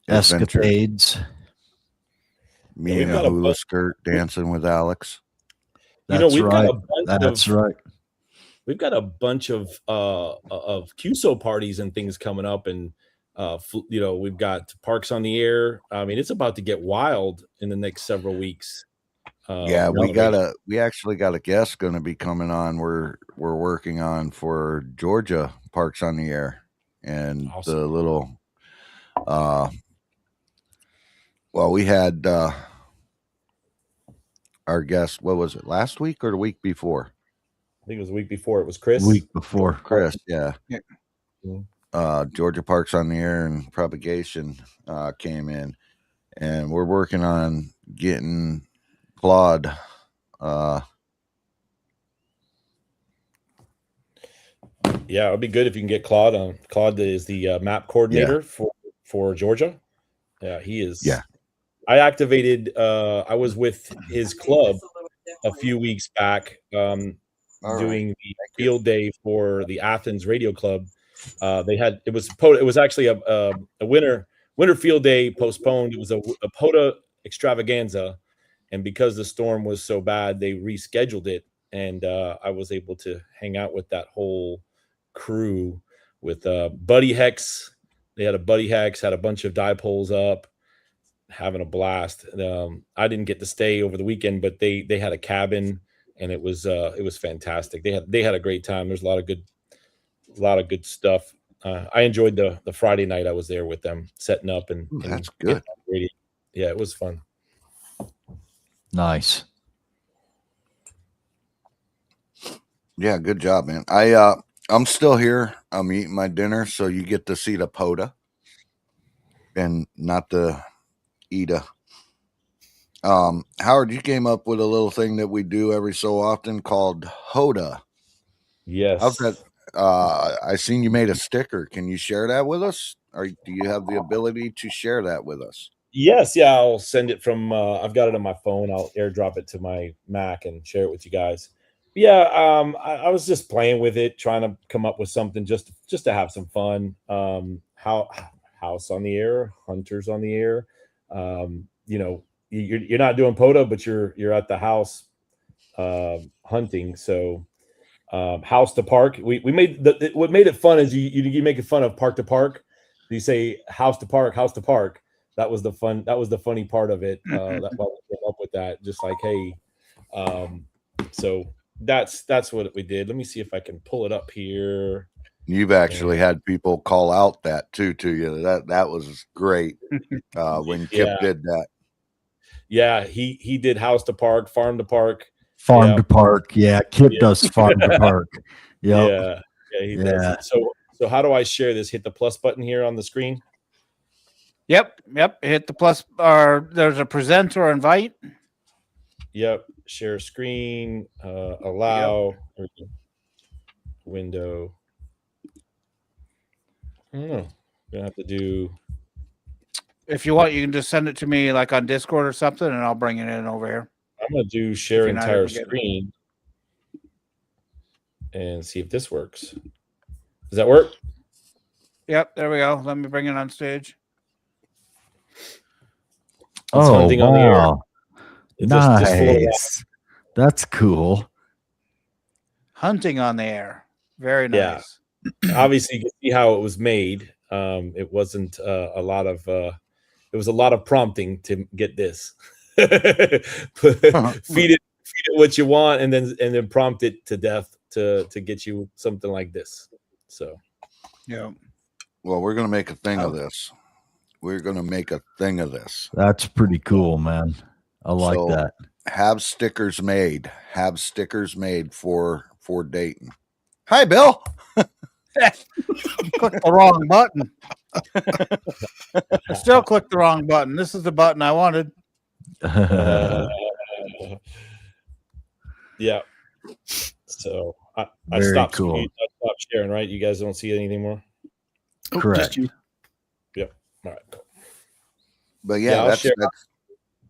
Adventure. escapades. Me We've in a got a hula bunch- skirt dancing with Alex. That's we've right. got a bunch That's of right. we've got a bunch of QSO parties and things coming up, and we've got Parks on the Air. I mean, it's about to get wild in the next several weeks. Yeah, on we the radio. we actually got a guest going to be coming on. We're working on for Georgia Parks on the Air, and Awesome. the little well, we had our guest, what was it, last week or the week before? I think it was the week before. It was Chris. Week before. Chris, yeah. Yeah. Georgia Parks on the Air and Propagation came in, and we're working on getting Claude. Yeah, it'd be good if you can get Claude on. Claude is the map coordinator for Georgia. Yeah, he is. Yeah. I activated. I was with his club a few weeks back, All right. doing the field day for the Athens Radio Club. It was actually a winter field day postponed. It was a POTA extravaganza, and because the storm was so bad, they rescheduled it, and I was able to hang out with that whole crew with Buddy Hex. They had a Buddy Hex, had a bunch of dipoles up, having a blast. I didn't get to stay over the weekend, but they had a cabin, and it was fantastic. They had a great time. There's a lot of good stuff. I enjoyed the Friday night I was there with them, setting up and That's good. Yeah, it was fun. Nice. Yeah, good job, man. I'm still here. I'm eating my dinner, so you get to see the POTA and not the ETA. Howard, you came up with a little thing that we do every so often called HOTA. Yes. How's that? I seen you made a sticker. Can you share that with us? Or do you have the ability to share that with us? Yes, yeah, I'll send it from. I've got it on my phone. I'll airdrop it to my Mac and share it with you guys. Yeah, I was just playing with it, trying to come up with something just to have some fun. House on the Air, Hunters on the Air. You're not doing POTA, but you're at the house hunting. So house to park. We made what made it fun is you make it fun of park to park. You say house to park, house to park. That was the fun. That was the funny part of it. That's why we came up with that. Just like, hey, so that's what we did. Let me see if I can pull it up here. You've actually had people call out that to you. That was great when Kip did that. Yeah, he did house to park, farm to park. Farm to park. Yeah. Kip does farm to park. Yep. Yeah, he does. So how do I share this? Hit the plus button here on the screen. Yep. Hit the plus, or there's a present or invite. Yep. Share screen. Allow. Window. I don't know. Gonna have to do. If you want, you can just send it to me like on Discord or something, and I'll bring it in over here. I'm gonna do share you're not entire able to get it. screen and see if this works. Does that work? Yep, there we go. Let me bring it on stage. Oh, hunting on the air. wow. It just flew around. Nice. That's cool. Hunting on the Air. Very nice. Yeah. Obviously, you can see how it was made. It wasn't a lot of. It was a lot of prompting to get this. feed it what you want, and then prompt it to death to get you something like this. So, Yeah. Well, we're gonna make a thing of this. We're gonna make a thing of this. That's pretty cool, man. I like So, that. Have stickers made. Have stickers made for Dayton. Hi, Bill. Click the wrong button. I still clicked the wrong button. This is the button I wanted. Yeah. So I Very stopped. cool. I stopped sharing. Right? You guys don't see it anymore. Oh, Correct. just you. Yep. All right. Cool. But Yeah, yeah, I'll that's share.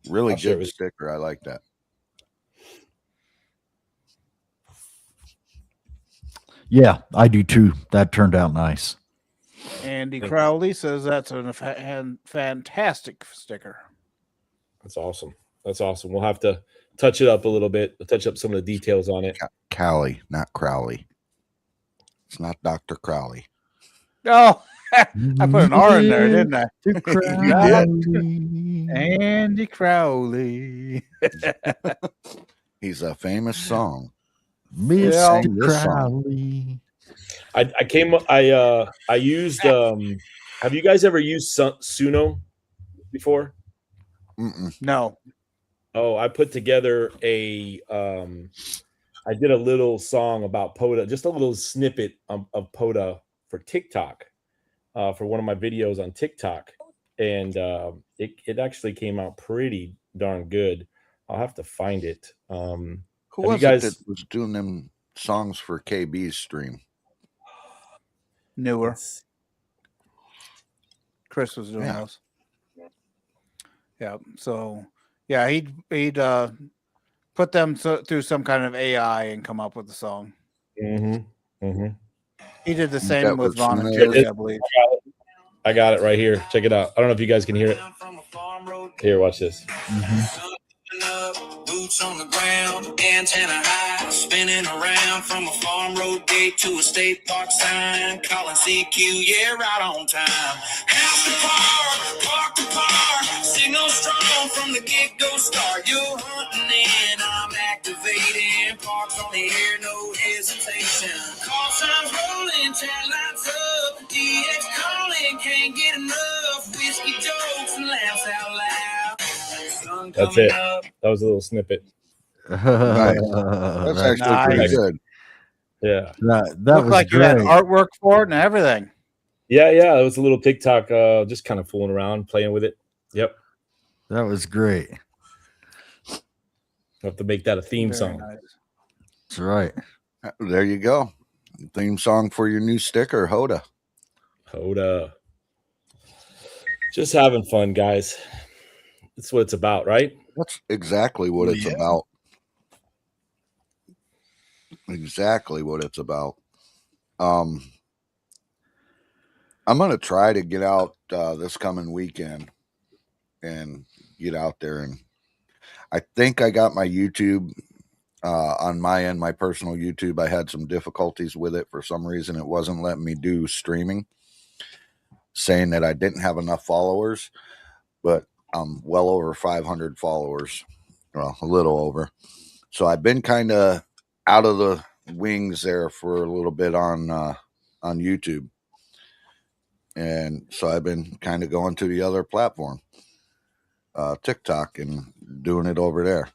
really I'll share good with- sticker. I like that. Yeah, I do too. That turned out nice. Andy Thank Crowley says that's a fantastic sticker. That's awesome. That's awesome. We'll have to touch it up a little bit. Touch up some of the details on it. Cowley, not Crowley. It's not Dr. Crowley. Oh, I put an R in there, didn't I? To You Crowley. Andy Crowley. He's a famous song. Mr. Sing this song. Crowley. I used have you guys ever used Suno before? Mm-mm. No. Oh, I put together I did a little song about POTA, just a little snippet of POTA for TikTok, for one of my videos on TikTok. And it actually came out pretty darn good. I'll have to find it. Who Have you was guys- it that was doing them songs for KB's stream? Newer. Chris was doing Yeah. those. Yeah. So yeah, he'd put them through some kind of AI and come up with the song. He did the Is same that with what Von and Suno Josie, is? I believe. I got it right here. Check it out. I don't know if you guys can hear it. Here, watch this. Boots on the ground, antenna high, spinning around from a farm road gate to a state park sign, calling CQ, yeah, right on time. House to park to park, signal strong from the get-go start. You're hunting in, I'm activating, parks on the air, no hesitation. Call signs rolling, chat lights up, DX calling, can't get enough, whiskey jokes and laughs out loud. Sun That's coming it. up. That was a little snippet. That's That's actually pretty nice. good. Yeah. that Looked was like great. you had artwork for it and everything. Yeah. It was a little TikTok, just kind of fooling around, playing with it. Yep. That was great. I'll have to make that a theme Very song. nice. That's right. There you go. Theme song for your new sticker, Hoda. Hoda. Just having fun, guys. That's what it's about, right? That's exactly what it's Yeah. about. Exactly what it's about. I'm gonna try to get out this coming weekend and get out there, and I think I got my YouTube on my end, my personal YouTube. I had some difficulties with it for some reason. It wasn't letting me do streaming, saying that I didn't have enough followers, but I'm well over 500 followers, well, a little over. So I've been kind of out of the wings there for a little bit on YouTube. And so I've been kind of going to the other platform, TikTok, and doing it over there.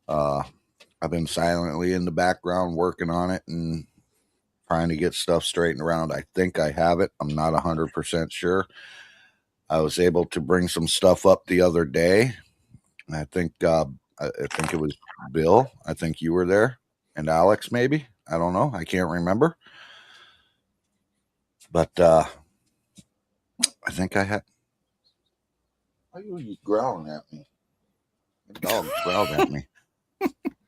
I've been silently in the background working on it and trying to get stuff straightened around. I think I have it. I'm not 100% sure. I was able to bring some stuff up the other day. I think it was Bill. I think you were there, and Alex maybe. I don't know. I can't remember. But I think I had. Why are you growling at me? The dog growled at me.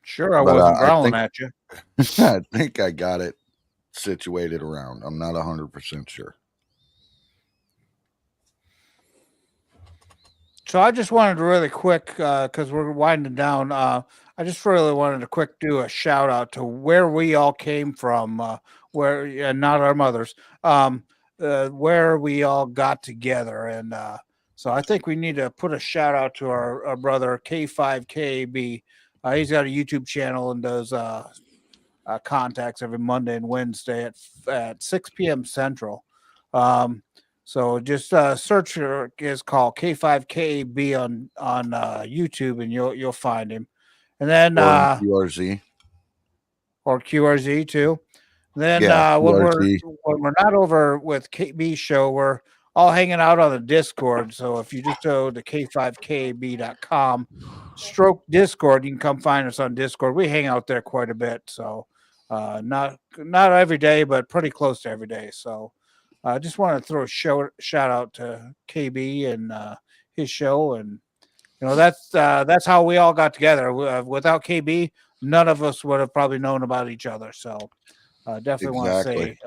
Sure, I But, wasn't I growling think- at you. I think I got it situated around. I'm not 100% sure. So I just wanted to really quick, because we're winding down. I I just really wanted to do a shout out to where we all came from, not our mothers, where we all got together. And so I think we need to put a shout out to our brother K5KB. He's got a YouTube channel and does contacts every Monday and Wednesday at 6 p.m. Central. So just search his call K5KB on YouTube, and you'll find him. And then QRZ or QRZ too. Then when we're not over with KB's show, we're all hanging out on the Discord. So if you just go to k5kab.com stroke Discord, you can come find us on Discord. We hang out there quite a bit. So not every day, but pretty close to every day. So I just want to throw a shout out to KB and his show. And that's how we all got together. Without KB, none of us would have probably known about each other. So definitely want to say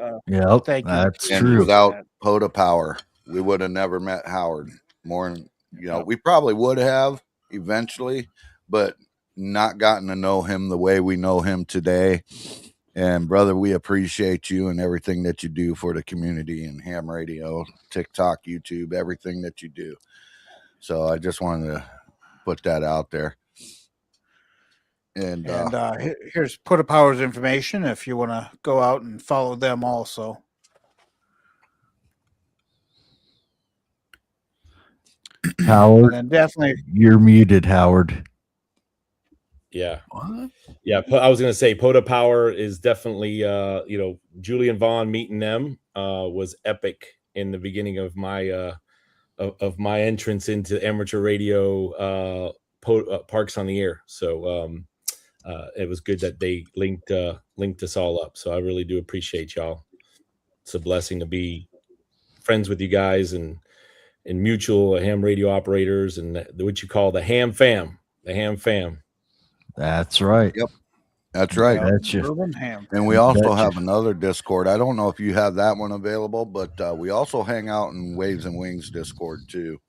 thank you. That's and true. Without POTA Power, we would have never met Howard. We probably would have eventually, but not gotten to know him the way we know him today. And brother, we appreciate you and everything that you do for the community and ham radio, TikTok, YouTube, everything that you do. So I just wanted to put that out there. And here's POTA Power's information if you want to go out and follow them also. Howard, and definitely you're muted, Howard. Yeah. What? Yeah. I was going to say POTA Power is definitely, Julian Vaughn meeting them was epic in the beginning of my entrance into amateur radio Parks on the Air. So it was good that they linked us all up. So I really do appreciate y'all. It's a blessing to be friends with you guys and mutual ham radio operators and what you call the ham fam. That's right. Yep. That's right. And we also have another Discord. I don't know if you have that one available, but we also hang out in Waves and Wings Discord too.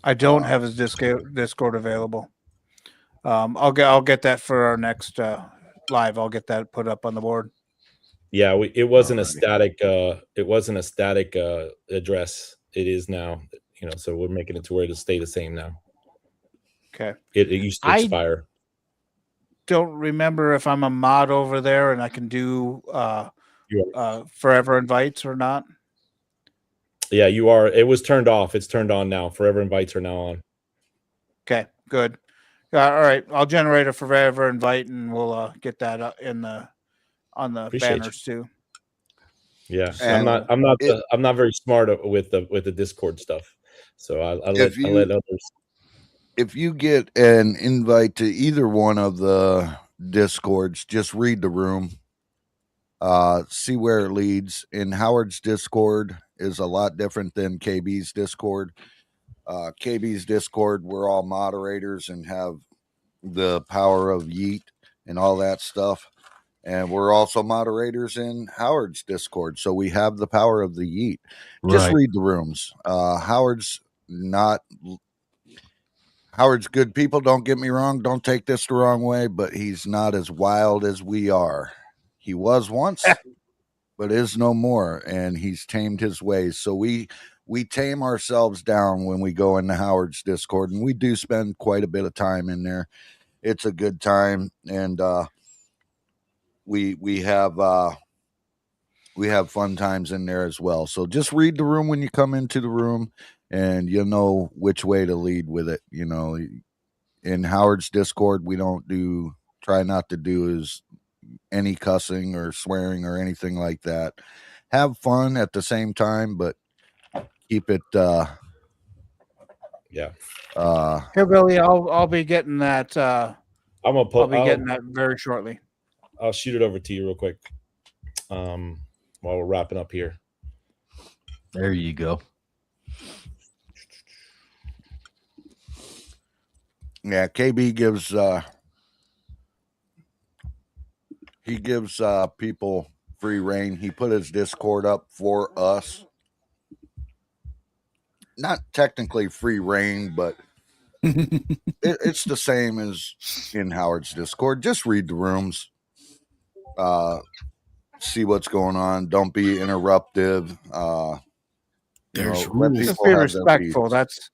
I don't have his Discord available. I'll get that for our next live. I'll get that put up on the board. Yeah, it wasn't a static. It wasn't a static address. It is now. So we're making it to where it'll stay the same now. Okay. It used to expire. Don't remember if I'm a mod over there and I can do forever invites or not. Yeah, you are. It was turned off. It's turned on now. Forever invites are now on. Okay, good. All right, I'll generate a forever invite and we'll get that on the banners too. Yeah, I'm not very smart with the Discord stuff, so I let others. If you get an invite to either one of the Discords, just read the room, see where it leads. In Howard's Discord is a lot different than KB's Discord. KB's Discord, we're all moderators and have the power of yeet and all that stuff. And we're also moderators in Howard's Discord. So we have the power of the yeet. Just read the rooms. Howard's good people. Don't get me wrong. Don't take this the wrong way, but he's not as wild as we are. He was once, but is no more. And he's tamed his ways. So we tame ourselves down when we go into Howard's Discord, and we do spend quite a bit of time in there. It's a good time. And, we have fun times in there as well. So just read the room when you come into the room, and you'll know which way to lead with it. In Howard's Discord, we try not to do any cussing or swearing or anything like that. Have fun at the same time, but keep it. Here, Billy, I'll be getting that. I'll be getting that very shortly. I'll shoot it over to you real quick while we're wrapping up here. There you go. Yeah, KB gives people free reign. He put his Discord up for us. Not technically free reign, but It's the same as in Howard's Discord. Just read the rooms, see what's going on. Don't be interruptive. There's let rules. Just people be have their respectful. peace. That's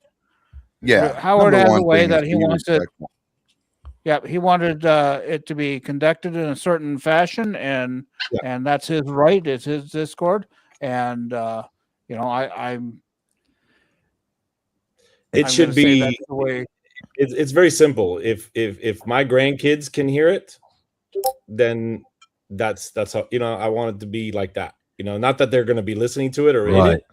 Number Howard has a one way thing that is he be wants it. respectful. Yeah, he wanted it to be conducted in a certain fashion, and that's his right. It's his Discord, and I'm. It I'm should gonna say be. that's the way. It's very simple. If my grandkids can hear it, then that's how, I want it to be like that. Not that they're going to be listening to it or in it,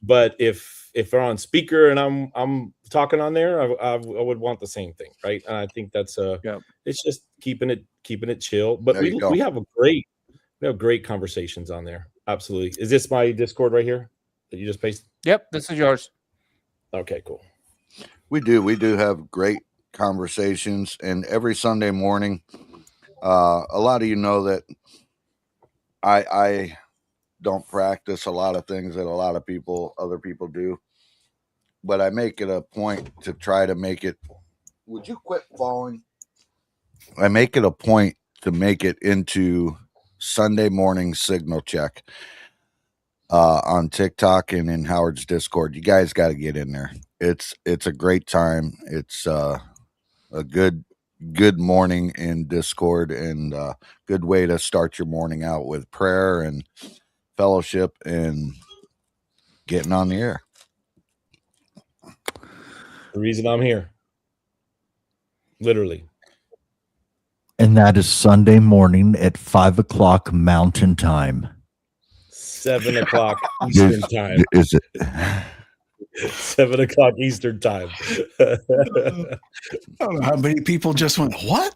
but if they're on speaker and I'm talking on there, I would want the same thing, right? And I think that's it's just keeping it chill. But we have great conversations on there. Absolutely. Is this my Discord right here that you just pasted? Yep, this is yours. Okay, cool. We do have great conversations, and every Sunday morning, a lot of you know that I don't practice a lot of things that a lot of other people do, but I make it a point to try to make it. Would you quit falling? I make it a point to make it into Sunday morning signal check on TikTok and in Howard's Discord. You guys got to get in there. It's a great time. It's a good morning in Discord, and good way to start your morning out with prayer and fellowship and getting on the air. The reason I'm here, literally. And that is Sunday morning at 5:00 Mountain Time. 7 o'clock Eastern time. Is it? 7 o'clock Eastern time. I don't know how many people just went, what?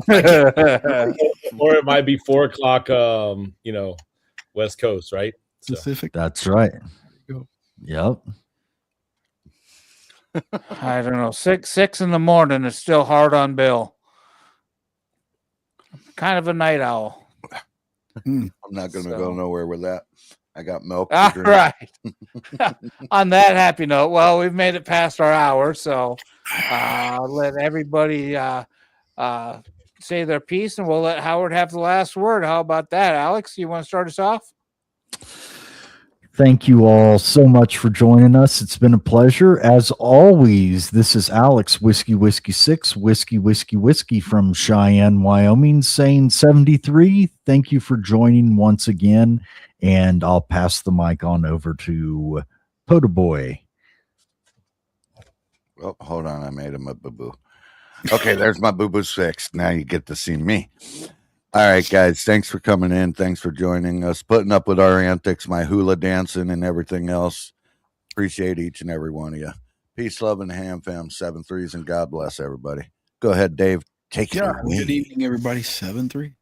Or it might be 4 o'clock, West Coast, right? Specific. That's right. Yep. I don't know. 6 in the morning is still hard on Bill. Kind of a night owl. I'm not going to go nowhere with that. I got milk. All right. On that happy note, well, we've made it past our hour, so let everybody say their piece, and we'll let Howard have the last word. How about that, Alex? You want to start us off? Thank you all so much for joining us. It's been a pleasure. As always, this is Alex, Whiskey 6, Whiskey from Cheyenne, Wyoming, saying 73. Thank you for joining once again, and I'll pass the mic on over to POTA Boy. Oh, hold on. I made him a boo-boo. Okay, there's my boo-boo 6. Now you get to see me. All right, guys, thanks for coming in. Thanks for joining us, putting up with our antics, my hula dancing and everything else. Appreciate each and every one of you. Peace, love, and ham fam, 7-3s, and God bless everybody. Go ahead, Dave. Take it away. Good evening, everybody. 7-3.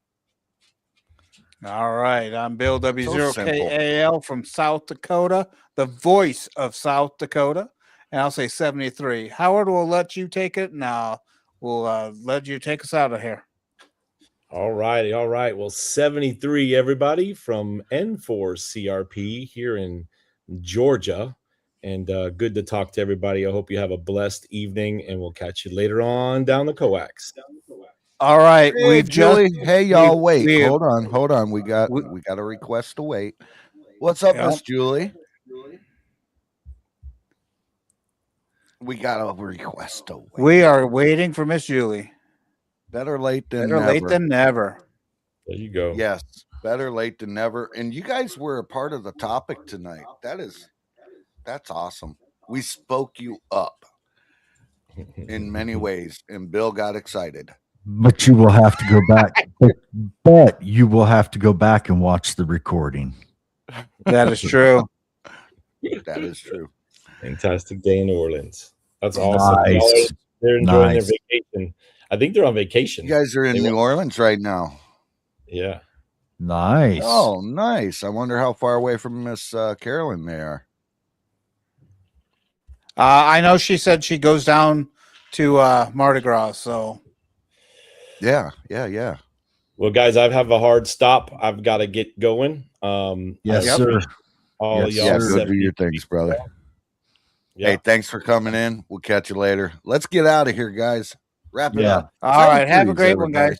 All right. I'm Bill W0KAL from South Dakota, the voice of South Dakota. And I'll say 73. Howard will let you take it. Now we'll let you take us out of here. All righty. All right. Well, 73, everybody, from N4CRP here in Georgia. And good to talk to everybody. I hope you have a blessed evening, and we'll catch you later on down the coax. All right. Hey, Julie. Hey, y'all. Wait. Hold on. We got a request to wait. What's up, Miss Julie? We got a request to wait. We are waiting for Miss Julie. Better late than never. Late than never. There you go. Yes, better late than never. And you guys were a part of the topic tonight. That's awesome. We spoke you up in many ways, and Bill got excited. But you will have to go back. But you will have to go back and watch the recording. That is true. That is true. Fantastic day in New Orleans. That's awesome. Nice. They're enjoying their vacation. I think they're on vacation. You guys are in New Orleans right now. Yeah. Nice. Oh, nice. I wonder how far away from Miss Carolyn they are. I know she said she goes down to Mardi Gras. So, yeah. Well, guys, I have a hard stop. I've got to get going. Yes, sir. All Yes, y'all sir. Go do your things, brother. Yeah. Hey, thanks for coming in. We'll catch you later. Let's get out of here, guys. Wrap it Yeah. up. All right. Have a Please, great one, guys. everybody.